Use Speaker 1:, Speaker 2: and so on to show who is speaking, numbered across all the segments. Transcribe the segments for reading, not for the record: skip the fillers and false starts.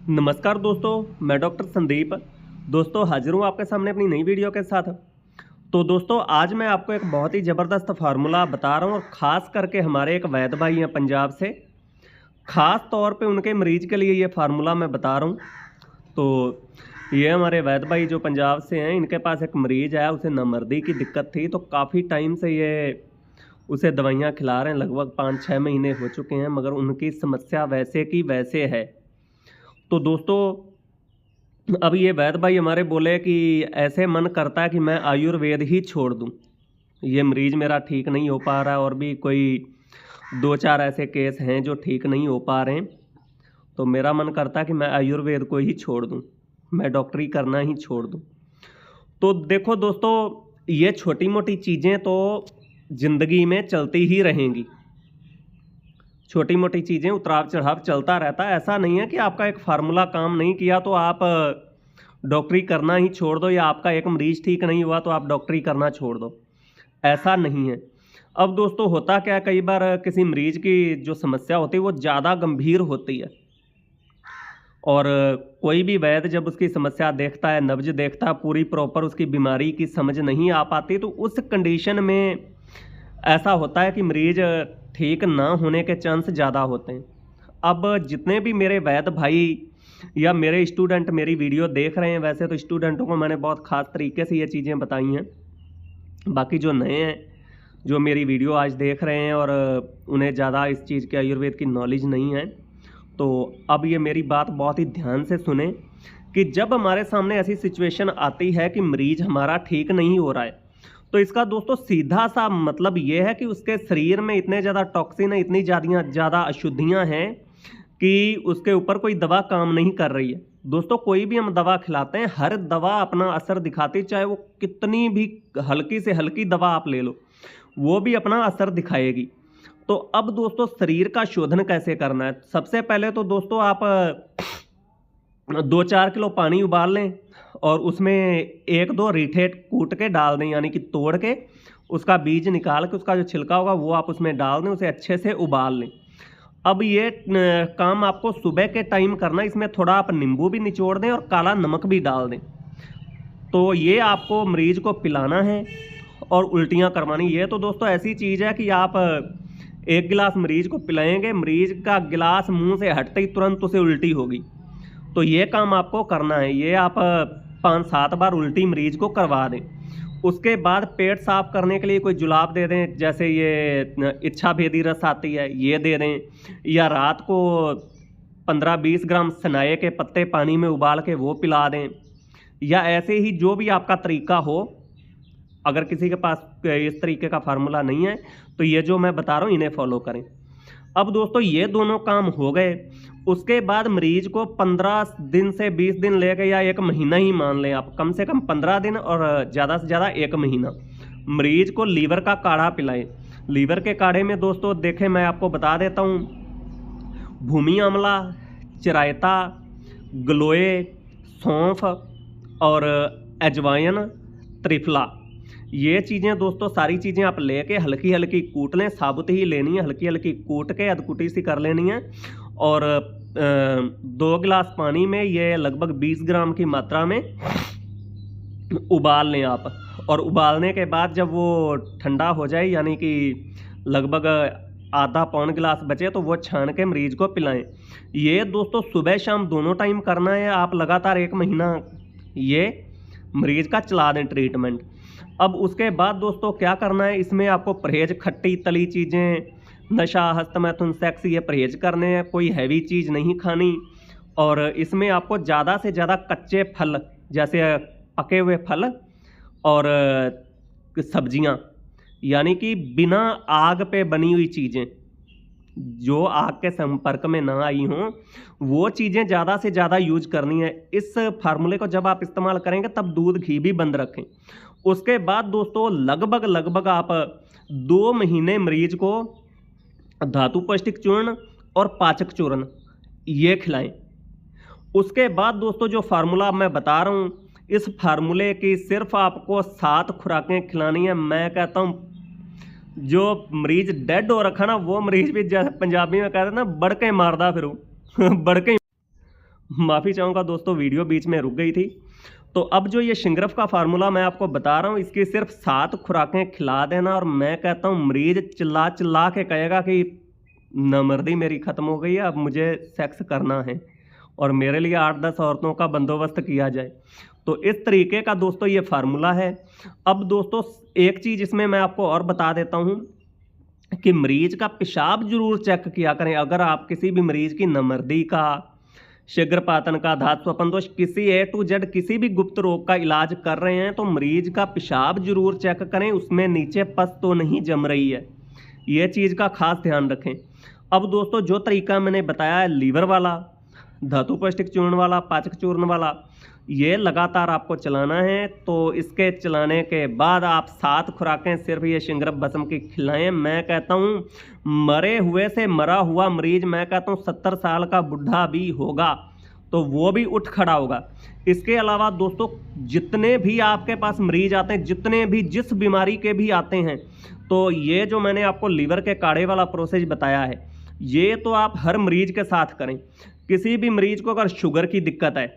Speaker 1: नमस्कार दोस्तों, मैं डॉक्टर संदीप। दोस्तों हाजिर हूँ आपके सामने अपनी नई वीडियो के साथ। तो दोस्तों आज मैं आपको एक बहुत ही ज़बरदस्त फार्मूला बता रहा हूँ और ख़ास करके हमारे एक वैद्य भाई हैं पंजाब से, ख़ास तौर पे उनके मरीज के लिए ये फार्मूला मैं बता रहा हूँ। तो ये हमारे वैद्य भाई जो पंजाब से हैं, इनके पास एक मरीज़ आया, उसे नामर्दी की दिक्कत थी। तो काफ़ी टाइम से ये उसे दवाइयाँ खिला रहे हैं, लगभग 5-6 महीने हो चुके हैं, मगर उनकी समस्या वैसे की वैसे है। तो दोस्तों अब ये वैद्य भाई हमारे बोले कि ऐसे मन करता है कि मैं आयुर्वेद ही छोड़ दूं, ये मरीज मेरा ठीक नहीं हो पा रहा है और भी कोई 2-4 ऐसे केस हैं जो ठीक नहीं हो पा रहे हैं। तो मेरा मन करता है कि मैं आयुर्वेद को ही छोड़ दूं, मैं डॉक्टरी करना ही छोड़ दूं। तो देखो दोस्तों, ये छोटी मोटी चीज़ें तो ज़िंदगी में चलती ही रहेंगी, छोटी मोटी चीज़ें उतराव चढ़ाव चलता रहता है। ऐसा नहीं है कि आपका एक फार्मूला काम नहीं किया तो आप डॉक्टरी करना ही छोड़ दो, या आपका एक मरीज ठीक नहीं हुआ तो आप डॉक्टरी करना छोड़ दो, ऐसा नहीं है। अब दोस्तों होता क्या है, कई बार किसी मरीज की जो समस्या होती है वो ज़्यादा गंभीर होती है, और कोई भी वैद्य जब उसकी समस्या देखता है, नब्ज देखता है, पूरी प्रॉपर उसकी बीमारी की समझ नहीं आ पाती, तो उस कंडीशन में ऐसा होता है कि मरीज ठीक ना होने के चांस ज़्यादा होते हैं। अब जितने भी मेरे वैद्य भाई या मेरे स्टूडेंट मेरी वीडियो देख रहे हैं, वैसे तो स्टूडेंटों को मैंने बहुत ख़ास तरीके से ये चीज़ें बताई हैं। बाकी जो नए हैं, जो मेरी वीडियो आज देख रहे हैं और उन्हें ज़्यादा इस चीज़ के आयुर्वेद की नॉलेज नहीं है, तो अब ये मेरी बात बहुत ही ध्यान से सुने कि जब हमारे सामने ऐसी सिचुएशन आती है कि मरीज हमारा ठीक नहीं हो रहा है, तो इसका दोस्तों सीधा सा मतलब ये है कि उसके शरीर में इतने ज़्यादा टॉक्सिन है, इतनी ज़्यादा अशुद्धियाँ हैं कि उसके ऊपर कोई दवा काम नहीं कर रही है। दोस्तों कोई भी हम दवा खिलाते हैं, हर दवा अपना असर दिखाती है, चाहे वो कितनी भी हल्की से हल्की दवा आप ले लो, वो भी अपना असर दिखाएगी। तो अब दोस्तों शरीर का शोधन कैसे करना है? सबसे पहले तो दोस्तों आप 2-4 किलो पानी उबाल लें और उसमें 1-2 रीठे कूट के डाल दें, यानी कि तोड़ के उसका बीज निकाल के उसका जो छिलका होगा वो आप उसमें डाल दें, उसे अच्छे से उबाल लें। अब ये काम आपको सुबह के टाइम करना है, इसमें थोड़ा आप नींबू भी निचोड़ दें और काला नमक भी डाल दें। तो ये आपको मरीज को पिलाना है और उल्टियाँ करवानी। ये तो दोस्तों ऐसी चीज़ है कि आप 1 गिलास मरीज को पिलाएंगे, मरीज का गिलास मुंह से हटते ही तुरंत उसे उल्टी होगी। तो ये काम आपको करना है, ये आप 5-7 बार उल्टी मरीज को करवा दें। उसके बाद पेट साफ करने के लिए कोई जुलाब दे दें, जैसे ये इच्छा भेदी रस आती है, ये दे दें, या रात को 15-20 ग्राम सनाए के पत्ते पानी में उबाल के वो पिला दें, या ऐसे ही जो भी आपका तरीका हो। अगर किसी के पास इस तरीके का फार्मूला नहीं है तो ये जो मैं बता रहा हूँ इन्हें फॉलो करें। अब दोस्तों ये दोनों काम हो गए, उसके बाद मरीज को 15 दिन से 20 दिन लेके या 1 महीना ही मान लें आप, कम से कम 15 दिन और ज़्यादा से ज़्यादा 1 महीना मरीज को लीवर का काढ़ा पिलाएं। लीवर के काढ़े में दोस्तों देखें, मैं आपको बता देता हूँ, भूमि आंवला, चिरायता, गलोए, सौंफ और अजवाइन, त्रिफला, ये चीज़ें दोस्तों सारी चीज़ें आप लेके हल्की हल्की कूट लें, साबुत ही लेनी है, हल्की हल्की कूट के अधकुटी सी कर लेनी है, और 2 गिलास पानी में ये लगभग 20 ग्राम की मात्रा में उबाल लें आप। और उबालने के बाद जब वो ठंडा हो जाए, यानी कि लगभग आधा पौन गिलास बचे, तो वो छान के मरीज को पिलाएं। ये दोस्तों सुबह शाम दोनों टाइम करना है, आप लगातार 1 महीना ये मरीज का चला दें ट्रीटमेंट। अब उसके बाद दोस्तों क्या करना है, इसमें आपको परहेज, खट्टी तली चीज़ें, नशा, हस्तमैथुन, सेक्स, ये परहेज करने हैं, कोई हैवी चीज़ नहीं खानी। और इसमें आपको ज़्यादा से ज़्यादा कच्चे फल, जैसे पके हुए फल और सब्जियां, यानी कि बिना आग पे बनी हुई चीज़ें, जो आग के संपर्क में ना आई हों, वो चीज़ें ज़्यादा से ज़्यादा यूज करनी है। इस फार्मूले को जब आप इस्तेमाल करेंगे तब दूध घी भी बंद रखें। उसके बाद दोस्तों लगभग आप 2 महीने मरीज को धातु पौष्टिक चूर्ण और पाचक चूर्ण ये खिलाएं। उसके बाद दोस्तों जो फार्मूला मैं बता रहा हूँ, इस फार्मूले की सिर्फ आपको 7 खुराकें खिलानी है। मैं कहता हूँ जो मरीज डेड हो रखा ना, वो मरीज भी जैसे पंजाबी में कहते हैं ना, बड़के मारदा फिरू बड़के माफ़ी चाहूँगा दोस्तों, वीडियो बीच में रुक गई थी। तो अब जो ये शिंगरफ का फार्मूला मैं आपको बता रहा हूँ, इसकी सिर्फ 7 खुराकें खिला देना और मैं कहता हूँ मरीज चिल्ला चिल्ला के कहेगा कि नामर्दी मेरी ख़त्म हो गई है, अब मुझे सेक्स करना है और मेरे लिए 8-10 औरतों का बंदोबस्त किया जाए। तो इस तरीके का दोस्तों ये फार्मूला है। अब दोस्तों एक चीज़ इसमें मैं आपको और बता देता हूँ कि मरीज का पेशाब जरूर चेक किया करें। अगर आप किसी भी मरीज की नामर्दी का, शीघ्रपातन का, धातु स्वपन दोष, किसी A to Z किसी भी गुप्त रोग का इलाज कर रहे हैं तो मरीज का पेशाब जरूर चेक करें, उसमें नीचे पस तो नहीं जम रही है। ये चीज़ का खास ध्यान रखें। अब दोस्तों जो तरीका मैंने बताया है लीवर वाला, धातु पौष्टिक चूर्ण वाला, पाचक चूर्ण वाला, ये लगातार आपको चलाना है। तो इसके चलाने के बाद आप 7 खुराकें सिर्फ ये शिंगरफ भस्म की खिलाएं। मैं कहता हूँ मरे हुए से मरा हुआ मरीज, मैं कहता हूँ 70 साल का बुढ़ा भी होगा तो वो भी उठ खड़ा होगा। इसके अलावा दोस्तों जितने भी आपके पास मरीज आते हैं, जितने भी जिस बीमारी के भी आते हैं, तो ये जो मैंने आपको लीवर के काढ़े वाला प्रोसेस बताया है, ये तो आप हर मरीज के साथ करें। किसी भी मरीज को अगर शुगर की दिक्कत है,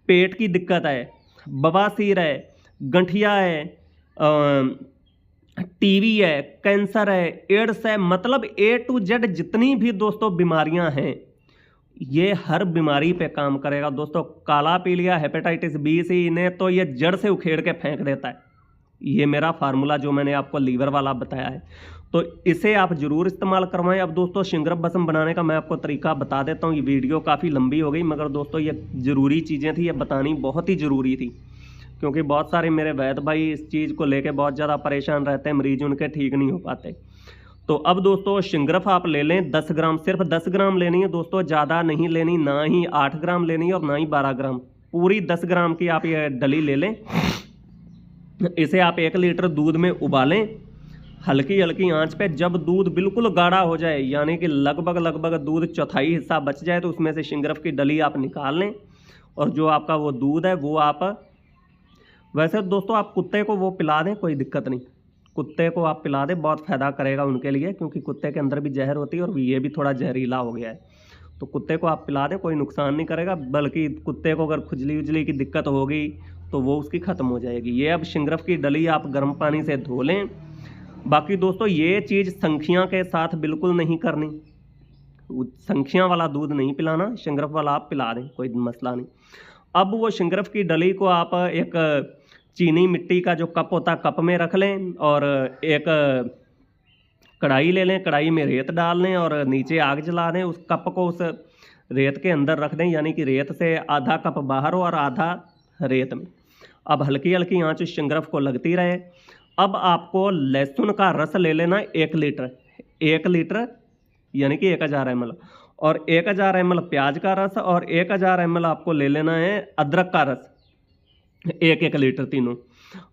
Speaker 1: पेट की दिक्कत है, बवासीर है, गंठिया है, टीबी है, कैंसर है, एड्स है, मतलब A to Z जितनी भी दोस्तों बीमारियां हैं, ये हर बीमारी पे काम करेगा दोस्तों। काला पीलिया, हेपेटाइटिस बी, सी, इन्हें तो ये जड़ से उखेड़ के फेंक देता है। ये मेरा फार्मूला जो मैंने आपको लीवर वाला बताया है, तो इसे आप जरूर इस्तेमाल करवाएं। अब दोस्तों शिंगरफ भस्म बनाने का मैं आपको तरीका बता देता हूँ। ये वीडियो काफ़ी लंबी हो गई, मगर दोस्तों ये ज़रूरी चीज़ें थी, ये बतानी बहुत ही ज़रूरी थी, क्योंकि बहुत सारे मेरे वैद्य भाई इस चीज़ को लेके बहुत ज़्यादा परेशान रहते हैं, मरीज उनके ठीक नहीं हो पाते। तो अब दोस्तों शिंगरफ आप ले लें 10 ग्राम, सिर्फ 10 ग्राम लेनी है दोस्तों, ज़्यादा नहीं लेनी, ना ही 8 ग्राम लेनी है और ना ही 12 ग्राम, पूरी 10 ग्राम की आप ये डली ले लें। इसे आप 1 लीटर दूध में उबालें हल्की हल्की आंच पे। जब दूध बिल्कुल गाढ़ा हो जाए, यानी कि लगभग दूध चौथाई हिस्सा बच जाए, तो उसमें से शिंगरफ की डली आप निकाल लें और जो आपका वो दूध है वो आप, वैसे दोस्तों आप कुत्ते को वो पिला दें, कोई दिक्कत नहीं, कुत्ते को आप पिला दें, बहुत फ़ायदा करेगा उनके लिए, क्योंकि कुत्ते के अंदर भी जहर होती है और ये भी थोड़ा जहरीला हो गया है। तो कुत्ते को आप पिला दें, कोई नुकसान नहीं करेगा, बल्कि कुत्ते को अगर खुजली उजली की दिक्कत होगी तो वो उसकी ख़त्म हो जाएगी। ये अब शिंगरफ की डली आप गर्म पानी से धो लें। बाकी दोस्तों ये चीज़ संखियाँ के साथ बिल्कुल नहीं करनी, संखियाँ वाला दूध नहीं पिलाना, शिंगरफ वाला आप पिला दें, कोई मसला नहीं। अब वो शिंगरफ की डली को आप एक चीनी मिट्टी का जो कप होता है, कप में रख लें और एक कढ़ाई ले लें, कढ़ाई में रेत डाल लें और नीचे आग जला दें। उस कप को उस रेत के अंदर रख दें, यानी कि रेत से आधा कप बाहर हो और आधा रेत में। अब हल्की हल्की आंच उस शिंगरफ को लगती रहे। अब आपको लहसुन का रस ले लेना 1 लीटर, 1 लीटर यानी कि 1000 ml, और 1000 ml प्याज का रस और 1000 ml आपको ले लेना है अदरक का रस, 1-1 लीटर तीनों।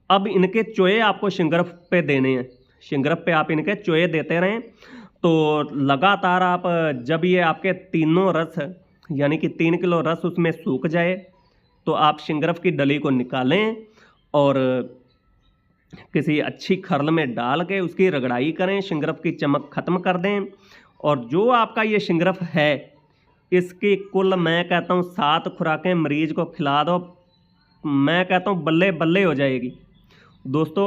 Speaker 1: अब इनके चोए आपको शिंगरफ पे देने हैं, शिंगरफ पे आप इनके चोए देते रहें। तो लगातार आप, जब ये आपके तीनों रस यानी कि 3 किलो रस उसमें सूख जाए, तो आप शिंगरफ की डली को निकालें और किसी अच्छी खरल में डाल के उसकी रगड़ाई करें, शिंगरफ की चमक ख़त्म कर दें। और जो आपका ये शिंगरफ है, इसकी कुल मैं कहता हूँ 7 खुराकें मरीज को खिला दो, मैं कहता हूँ बल्ले बल्ले हो जाएगी दोस्तों।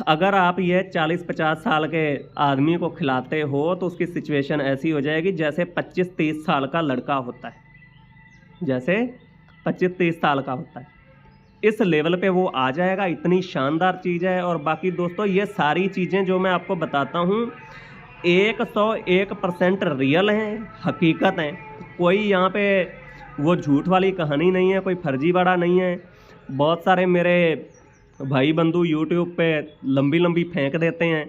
Speaker 1: अगर आप ये 40-50 साल के आदमी को खिलाते हो तो उसकी सिचुएशन ऐसी हो जाएगी जैसे 25-30 साल का लड़का होता है, जैसे 25-30 साल का होता है, इस लेवल पे वो आ जाएगा। इतनी शानदार चीज़ है। और बाकी दोस्तों ये सारी चीज़ें जो मैं आपको बताता हूँ 101% रियल हैं, हकीकत हैं, कोई यहाँ पे वो झूठ वाली कहानी नहीं है, कोई फर्जीवाड़ा नहीं है। बहुत सारे मेरे भाई बंधु यूट्यूब पे लंबी लंबी फेंक देते हैं,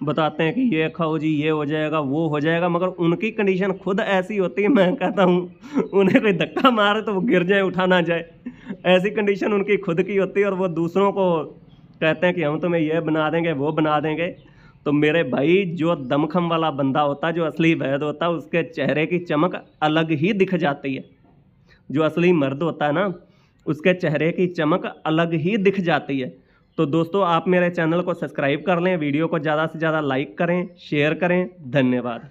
Speaker 1: बताते हैं कि ये खाओ जी, ये हो जाएगा, वो हो जाएगा, मगर उनकी कंडीशन खुद ऐसी होती है, मैं कहता हूँ उन्हें कोई धक्का मारे तो वो गिर जाए, उठा ना जाए, ऐसी कंडीशन उनकी खुद की होती है। और वो दूसरों को कहते हैं कि हम तुम्हें ये बना देंगे, वो बना देंगे। तो मेरे भाई जो दमखम वाला बंदा होता है, जो असली वैद होता है, उसके चेहरे की चमक अलग ही दिख जाती है। जो असली मर्द होता है ना, उसके चेहरे की चमक अलग ही दिख जाती है। तो दोस्तों आप मेरे चैनल को सब्सक्राइब कर लें, वीडियो को ज़्यादा से ज़्यादा लाइक करें, शेयर करें। धन्यवाद।